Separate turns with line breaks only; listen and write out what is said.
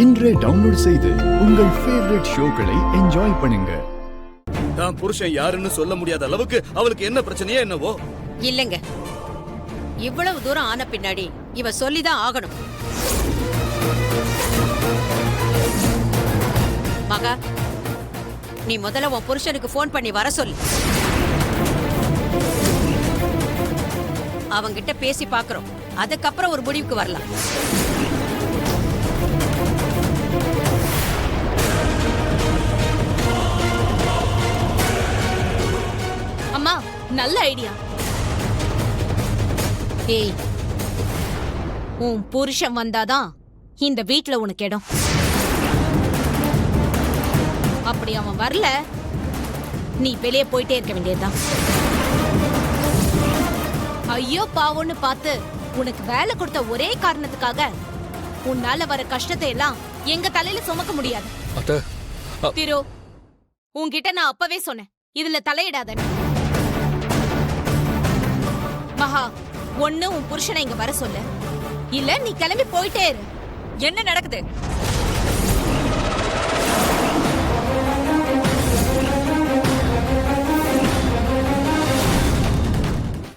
இன்றே டவுன்லோட் செய்து உங்கள் ஃபேவரட் ஷோக்களை என்ஜாய் பண்ணுங்க.
தான் புருஷன் யாருன்னு சொல்ல முடியாத அளவுக்கு அவளுக்கு என்ன பிரச்சனையே என்னவோ.
இல்லங்க, இவ்வளவு தூரம் ஆன பின்னாடி இவ சொல்லிதான் ஆகணும். மகா, நீ முதல்ல உன் புருஷனுக்கு போன் பண்ணி வர சொல்லு. அவங்கிட்ட பேசி பாக்குறோம், அதுக்கப்புறம் ஒரு முடிவுக்கு வரலாம்.
அம்மா, நல்ல ஐடியா.
ஏய், உன் புருஷன் வந்தாதான் இந்த வீட்ல உனக்கு இடம். அப்படி அவன் வரல, நீ வெளியே போயிட்டே இருக்க வேண்டியதுதான்.
ஐயோ பாவம்னு பார்த்து உனக்கு வேலை கொடுத்த ஒரே காரணத்துக்காக உன்னால வர கஷ்டத்தை எல்லாம் எங்க தலையில சுமக்க முடியாது. திரு, உன்கிட்ட நான் அப்பவே சொன்னேன், இதுல தலையிடாத. மகா, ஒண்ணு உன் புருஷனை இங்க வர சொல்லு, இல்ல நீ கிளம்பி போயிட்டே இரு.
என்ன நடக்குது?